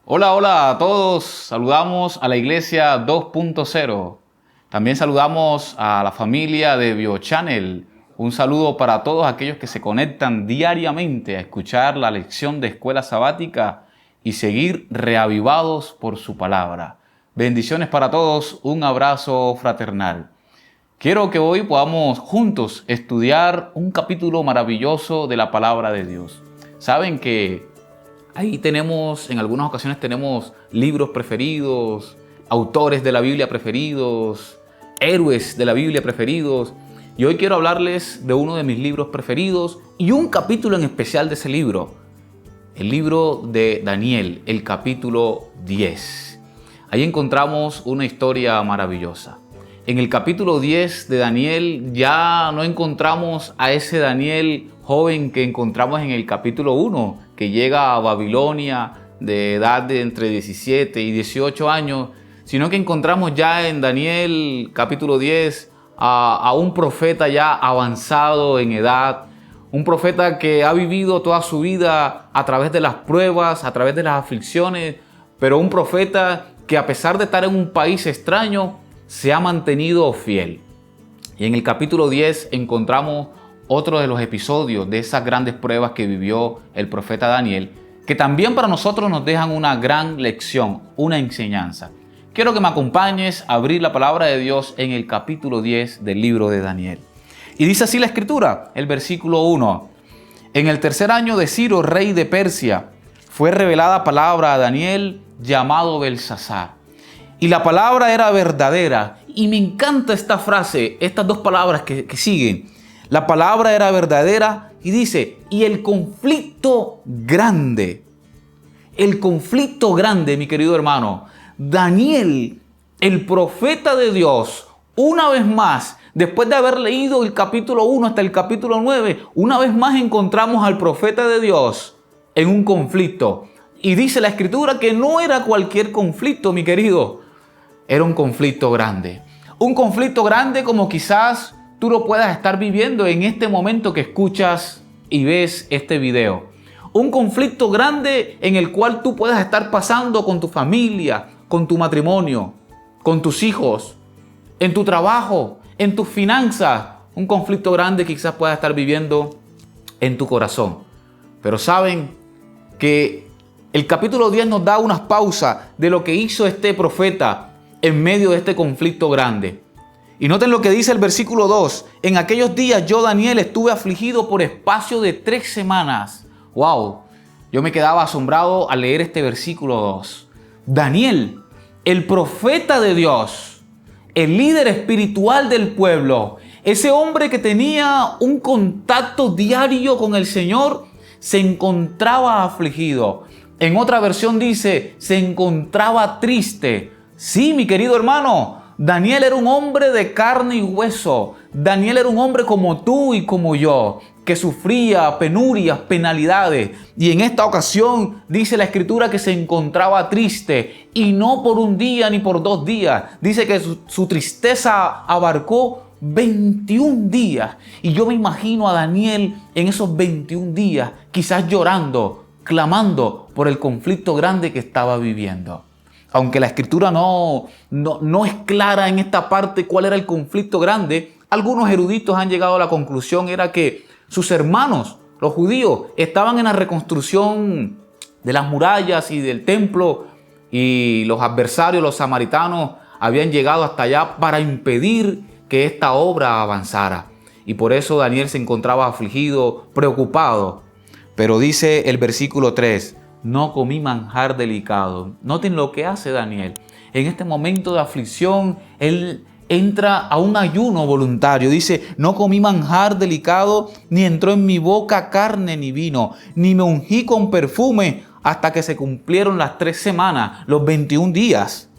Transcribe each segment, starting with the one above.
Hola, hola a todos. Saludamos a la Iglesia 2.0. También saludamos a la familia de BioChannel. Un saludo para todos aquellos que se conectan diariamente a escuchar la lección de Escuela Sabática y seguir reavivados por su palabra. Bendiciones para todos. Un abrazo fraternal. Quiero que hoy podamos juntos estudiar un capítulo maravilloso de la palabra de Dios. Saben que ahí en algunas ocasiones tenemos libros preferidos, autores de la Biblia preferidos, héroes de la Biblia preferidos. Y hoy quiero hablarles de uno de mis libros preferidos y un capítulo en especial de ese libro. El libro de Daniel, el capítulo 10. Ahí encontramos una historia maravillosa. En el capítulo 10 de Daniel ya no encontramos a ese Daniel joven que encontramos en el capítulo 1, que llega a Babilonia de edad de entre 17 y 18 años, sino que encontramos ya en Daniel capítulo 10 a un profeta ya avanzado en edad, un profeta que ha vivido toda su vida a través de las pruebas, a través de las aflicciones, pero un profeta que a pesar de estar en un país extraño, se ha mantenido fiel. Y en el capítulo 10 encontramos otro de los episodios de esas grandes pruebas que vivió el profeta Daniel, que también para nosotros nos dejan una gran lección, una enseñanza. Quiero que me acompañes a abrir la palabra de Dios en el capítulo 10 del libro de Daniel. Y dice así la escritura, el versículo 1. En el tercer año de Ciro, rey de Persia, fue revelada palabra a Daniel llamado Belsasar. Y la palabra era verdadera. Y me encanta esta frase, estas dos palabras que siguen. La palabra era verdadera y dice, y el conflicto grande. El conflicto grande, mi querido hermano. Daniel, el profeta de Dios, una vez más, después de haber leído el capítulo 1 hasta el capítulo 9, una vez más encontramos al profeta de Dios en un conflicto. Y dice la escritura que no era cualquier conflicto, mi querido. Era un conflicto grande. Un conflicto grande como quizás tú lo puedas estar viviendo en este momento que escuchas y ves este video. Un conflicto grande en el cual tú puedas estar pasando con tu familia, con tu matrimonio, con tus hijos, en tu trabajo, en tus finanzas. Un conflicto grande que quizás puedas estar viviendo en tu corazón. Pero saben que el capítulo 10 nos da unas pausas de lo que hizo este profeta en medio de este conflicto grande. Y noten lo que dice el versículo 2. En aquellos días yo, Daniel, estuve afligido por espacio de 3 semanas. ¡Wow! Yo me quedaba asombrado al leer este versículo 2. Daniel, el profeta de Dios, el líder espiritual del pueblo, ese hombre que tenía un contacto diario con el Señor, se encontraba afligido. En otra versión dice, se encontraba triste. Sí, mi querido hermano, Daniel era un hombre de carne y hueso. Daniel era un hombre como tú y como yo, que sufría penurias, penalidades. Y en esta ocasión dice la escritura que se encontraba triste. Y no por un día ni por 2 días. Dice que su tristeza abarcó 21 días. Y yo me imagino a Daniel en esos 21 días, quizás llorando, clamando por el conflicto grande que estaba viviendo. Aunque la escritura no es clara en esta parte cuál era el conflicto grande, algunos eruditos han llegado a la conclusión era que sus hermanos, los judíos, estaban en la reconstrucción de las murallas y del templo y los adversarios, los samaritanos, habían llegado hasta allá para impedir que esta obra avanzara. Y por eso Daniel se encontraba afligido, preocupado. Pero dice el versículo 3, no comí manjar delicado. Noten lo que hace Daniel. En este momento de aflicción, él entra a un ayuno voluntario. Dice, no comí manjar delicado, ni entró en mi boca carne ni vino, ni me ungí con perfume hasta que se cumplieron las 3 semanas, los 21 días.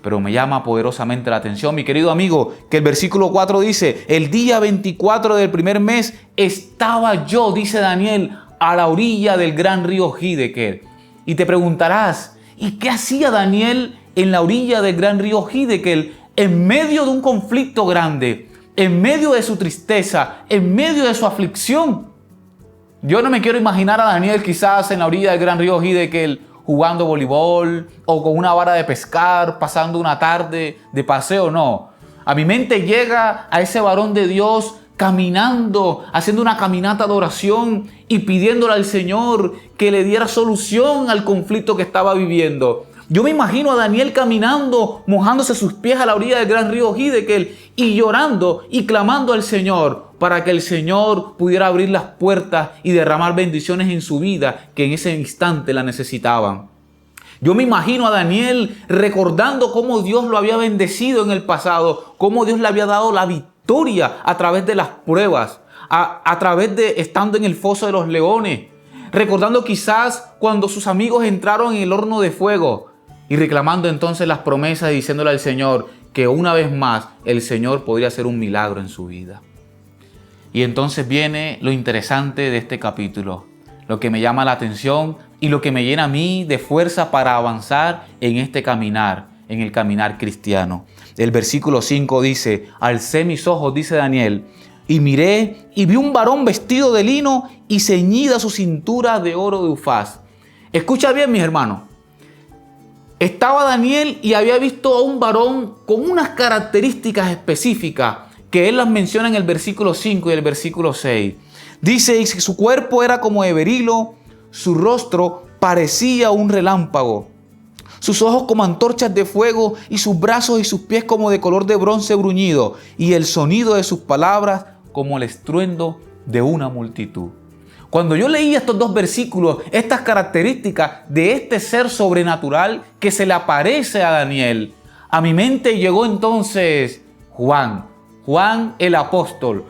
Pero me llama poderosamente la atención, mi querido amigo, que el versículo 4 dice, el día 24 del primer mes estaba yo, dice Daniel, a la orilla del gran río Hiddekel. Y te preguntarás, ¿y qué hacía Daniel en la orilla del gran río Hiddekel en medio de un conflicto grande, en medio de su tristeza, en medio de su aflicción? Yo no me quiero imaginar a Daniel quizás en la orilla del gran río Hiddekel jugando voleibol o con una vara de pescar, pasando una tarde de paseo, no. A mi mente llega a ese varón de Dios caminando, haciendo una caminata de oración y pidiéndole al Señor que le diera solución al conflicto que estaba viviendo. Yo me imagino a Daniel caminando, mojándose sus pies a la orilla del gran río Hiddekel y llorando y clamando al Señor para que el Señor pudiera abrir las puertas y derramar bendiciones en su vida que en ese instante la necesitaban. Yo me imagino a Daniel recordando cómo Dios lo había bendecido en el pasado, cómo Dios le había dado la victoria a través de las pruebas, a través de estando en el foso de los leones, recordando quizás cuando sus amigos entraron en el horno de fuego y reclamando entonces las promesas y diciéndole al Señor que una vez más el Señor podría hacer un milagro en su vida. Y entonces viene lo interesante de este capítulo, lo que me llama la atención y lo que me llena a mí de fuerza para avanzar en este caminar, en el caminar cristiano. El versículo 5 dice: alcé mis ojos, dice Daniel, y miré y vi un varón vestido de lino y ceñida su cintura de oro de Ufaz. Escucha bien, mis hermanos. Estaba Daniel y había visto a un varón con unas características específicas que él las menciona en el versículo 5 y el versículo 6. Dice que su cuerpo era como de berilo, su rostro parecía un relámpago, sus ojos como antorchas de fuego y sus brazos y sus pies como de color de bronce bruñido, y el sonido de sus palabras como el estruendo de una multitud. Cuando yo leí estos dos versículos, estas características de este ser sobrenatural que se le aparece a Daniel, a mi mente llegó entonces Juan el apóstol.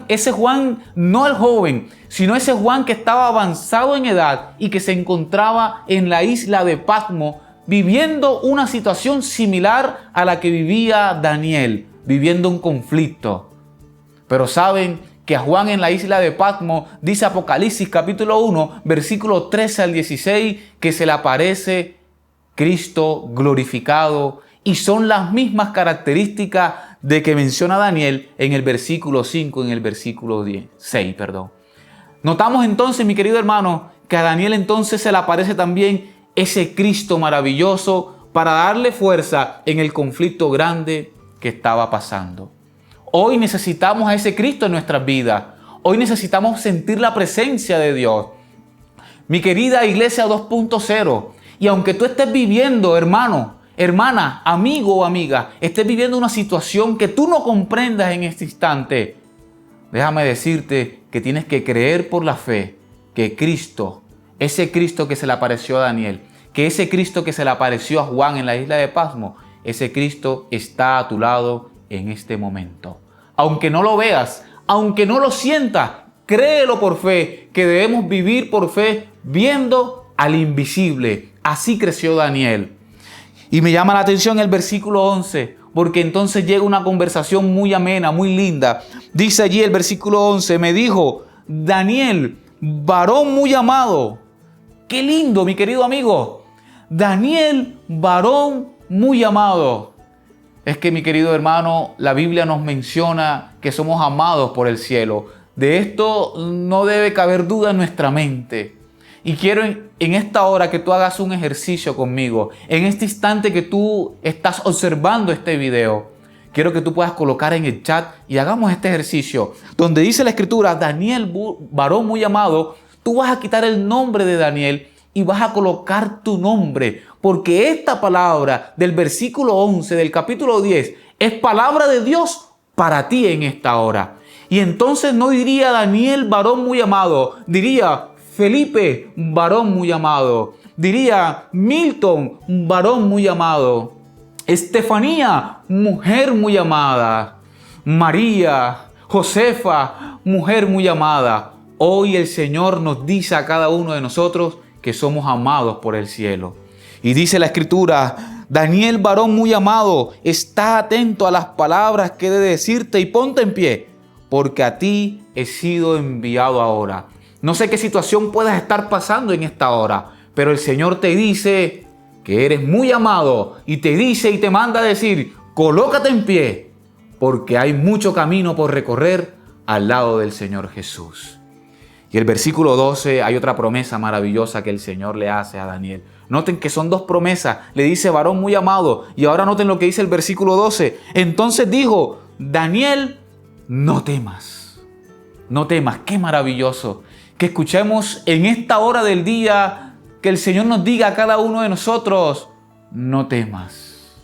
Ese Juan no el joven, sino ese Juan que estaba avanzado en edad y que se encontraba en la isla de Patmos viviendo una situación similar a la que vivía Daniel, viviendo un conflicto. Pero saben que a Juan en la isla de Patmos, dice Apocalipsis capítulo 1, versículo 13 al 16, que se le aparece Cristo glorificado, y son las mismas características de que menciona Daniel en el versículo 5 y en el versículo 6. Notamos entonces, mi querido hermano, que a Daniel entonces se le aparece también ese Cristo maravilloso para darle fuerza en el conflicto grande que estaba pasando. Hoy necesitamos a ese Cristo en nuestras vidas. Hoy necesitamos sentir la presencia de Dios. Mi querida Iglesia 2.0, y aunque tú estés viviendo, hermano, hermana, amigo o amiga, estés viviendo una situación que tú no comprendas en este instante, déjame decirte que tienes que creer por la fe que Cristo, ese Cristo que se le apareció a Daniel, que ese Cristo que se le apareció a Juan en la isla de Patmos, ese Cristo está a tu lado en este momento. Aunque no lo veas, aunque no lo sientas, créelo por fe, que debemos vivir por fe viendo al invisible. Así creció Daniel. Y me llama la atención el versículo 11, porque entonces llega una conversación muy amena, muy linda. Dice allí el versículo 11, me dijo, Daniel, varón muy amado. Qué lindo, mi querido amigo. Daniel, varón muy amado. Es que, mi querido hermano, la Biblia nos menciona que somos amados por el cielo. De esto no debe caber duda en nuestra mente. Y quiero en esta hora que tú hagas un ejercicio conmigo. En este instante que tú estás observando este video, quiero que tú puedas colocar en el chat y hagamos este ejercicio. Donde dice la escritura, Daniel, varón muy amado, tú vas a quitar el nombre de Daniel y vas a colocar tu nombre. Porque esta palabra del versículo 11 del capítulo 10 es palabra de Dios para ti en esta hora. Y entonces no diría Daniel, varón muy amado, diría Felipe, varón muy amado. Diría Milton, varón muy amado. Estefanía, mujer muy amada. María, Josefa, mujer muy amada. Hoy el Señor nos dice a cada uno de nosotros que somos amados por el cielo. Y dice la escritura, Daniel, varón muy amado, está atento a las palabras que he de decirte y ponte en pie, porque a ti he sido enviado ahora. No sé qué situación puedas estar pasando en esta hora, pero el Señor te dice que eres muy amado y te dice y te manda a decir, colócate en pie, porque hay mucho camino por recorrer al lado del Señor Jesús. Y el versículo 12 hay otra promesa maravillosa que el Señor le hace a Daniel. Noten que son dos promesas. Le dice, varón muy amado. Y ahora noten lo que dice el versículo 12. Entonces dijo, Daniel, no temas. No temas. Qué maravilloso. Que escuchemos en esta hora del día que el Señor nos diga a cada uno de nosotros, no temas.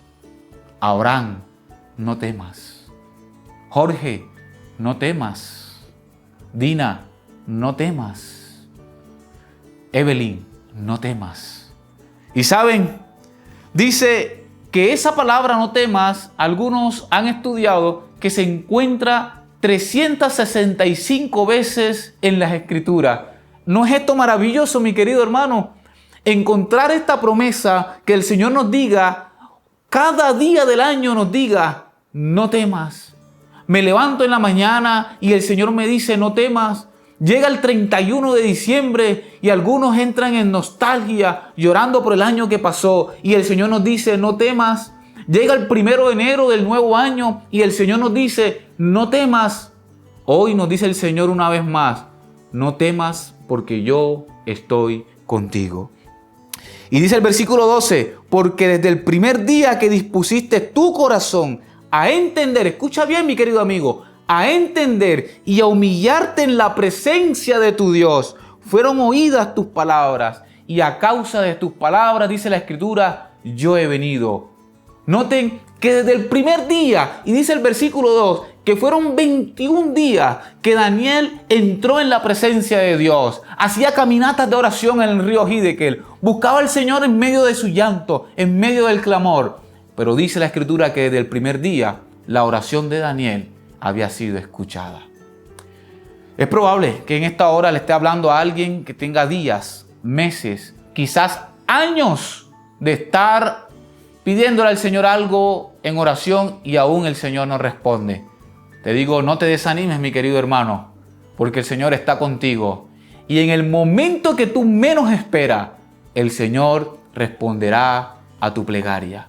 Abraham, no temas. Jorge, no temas. Dina, no temas. Evelyn, no temas. Y saben, dice que esa palabra no temas, algunos han estudiado que se encuentra 365 veces en las Escrituras. ¿No es esto maravilloso, mi querido hermano? Encontrar esta promesa que el Señor nos diga, cada día del año nos diga, no temas. Me levanto en la mañana y el Señor me dice, no temas. Llega el 31 de diciembre y algunos entran en nostalgia, llorando por el año que pasó. Y el Señor nos dice, no temas. Llega el 1 de enero del nuevo año y el Señor nos dice, no temas. Hoy nos dice el Señor una vez más, no temas porque yo estoy contigo. Y dice el versículo 12, porque desde el primer día que dispusiste tu corazón a entender, escucha bien mi querido amigo, a entender y a humillarte en la presencia de tu Dios, fueron oídas tus palabras y a causa de tus palabras, dice la Escritura, yo he venido. Noten que desde el primer día, y dice el versículo 2, que fueron 21 días que Daniel entró en la presencia de Dios, hacía caminatas de oración en el río Hiddekel, buscaba al Señor en medio de su llanto, en medio del clamor. Pero dice la Escritura que desde el primer día la oración de Daniel había sido escuchada. Es probable que en esta hora le esté hablando a alguien que tenga días, meses, quizás años de estar pidiéndole al Señor algo en oración y aún el Señor no responde. Te digo, no te desanimes, mi querido hermano, porque el Señor está contigo. Y en el momento que tú menos esperas, el Señor responderá a tu plegaria.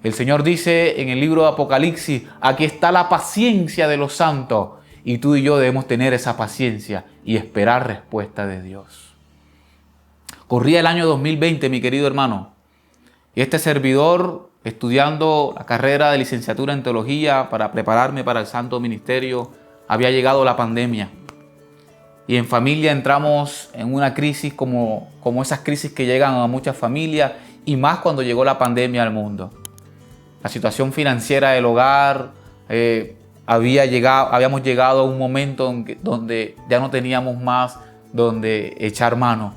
El Señor dice en el libro de Apocalipsis, aquí está la paciencia de los santos. Y tú y yo debemos tener esa paciencia y esperar respuesta de Dios. Corría el año 2020, mi querido hermano. Y este servidor, estudiando la carrera de licenciatura en teología para prepararme para el santo ministerio, había llegado la pandemia. Y en familia entramos en una crisis como esas crisis que llegan a muchas familias y más cuando llegó la pandemia al mundo. La situación financiera del hogar, habíamos llegado a un momento donde ya no teníamos más donde echar mano.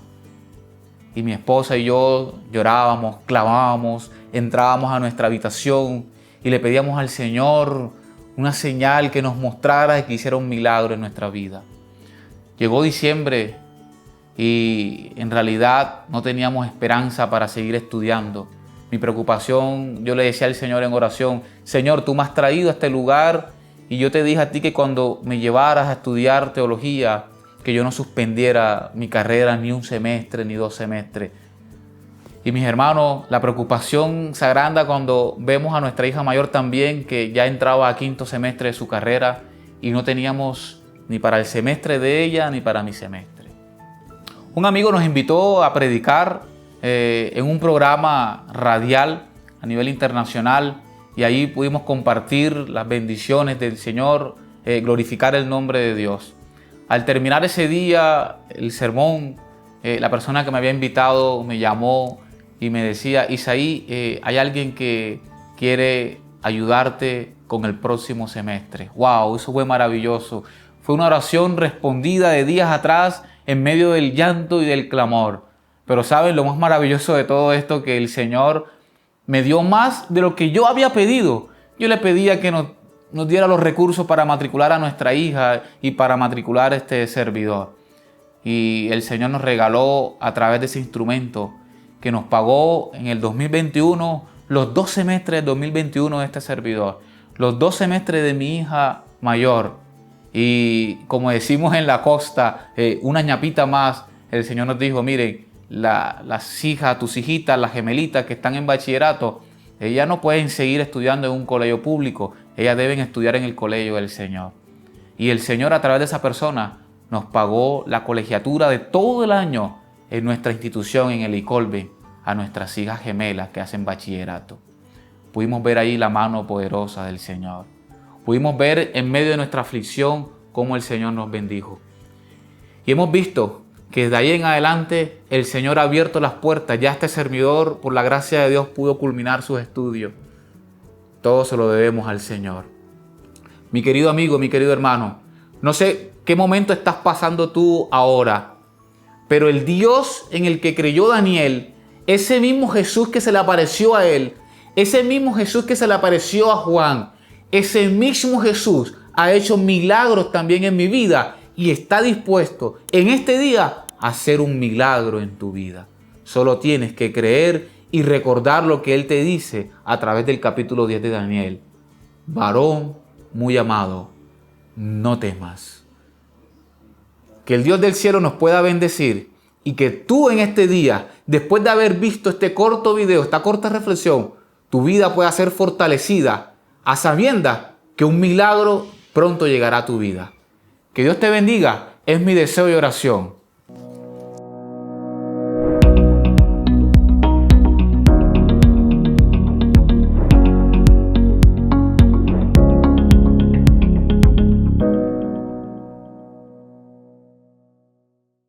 Y mi esposa y yo llorábamos, clamábamos, entrábamos a nuestra habitación y le pedíamos al Señor una señal que nos mostrara que hiciera un milagro en nuestra vida. Llegó diciembre y en realidad no teníamos esperanza para seguir estudiando. Mi preocupación, yo le decía al Señor en oración, Señor, tú me has traído a este lugar y yo te dije a ti que cuando me llevaras a estudiar teología, que yo no suspendiera mi carrera ni un semestre ni 2 semestres. Y mis hermanos, la preocupación se agranda cuando vemos a nuestra hija mayor también, que ya entraba a 5º semestre de su carrera y no teníamos ni para el semestre de ella ni para mi semestre. Un amigo nos invitó a predicar en un programa radial a nivel internacional y ahí pudimos compartir las bendiciones del Señor, glorificar el nombre de Dios. Al terminar ese día, el sermón, la persona que me había invitado me llamó y me decía, Isaí, hay alguien que quiere ayudarte con el próximo semestre. ¡Wow! Eso fue maravilloso. Fue una oración respondida de días atrás en medio del llanto y del clamor. Pero ¿saben lo más maravilloso de todo esto? Que el Señor me dio más de lo que yo había pedido. Yo le pedía que nos diera los recursos para matricular a nuestra hija y para matricular a este servidor. Y el Señor nos regaló a través de ese instrumento que nos pagó en el 2021 los 2 semestres del 2021 de este servidor, los 2 semestres de mi hija mayor. Y como decimos en la costa, una ñapita más. El Señor nos dijo, miren, las hijas, tus hijitas, las gemelitas que están en bachillerato, ellas no pueden seguir estudiando en un colegio público, ellas deben estudiar en el colegio del Señor. Y el Señor a través de esa persona nos pagó la colegiatura de todo el año en nuestra institución en el Icolbe a nuestras hijas gemelas que hacen bachillerato. Pudimos ver ahí la mano poderosa del Señor. Pudimos ver en medio de nuestra aflicción cómo el Señor nos bendijo. Y hemos visto que de ahí en adelante el Señor ha abierto las puertas. Ya este servidor, por la gracia de Dios, pudo culminar sus estudios. Todo se lo debemos al Señor. Mi querido amigo, mi querido hermano, no sé qué momento estás pasando tú ahora, pero el Dios en el que creyó Daniel, ese mismo Jesús que se le apareció a él, ese mismo Jesús que se le apareció a Juan, ese mismo Jesús ha hecho milagros también en mi vida y está dispuesto en este día a hacer un milagro en tu vida. Solo tienes que creer y recordar lo que Él te dice a través del capítulo 10 de Daniel. Varón muy amado, no temas. Que el Dios del cielo nos pueda bendecir y que tú en este día, después de haber visto este corto video, esta corta reflexión, tu vida pueda ser fortalecida a sabiendas que un milagro pronto llegará a tu vida. Que Dios te bendiga, es mi deseo y oración.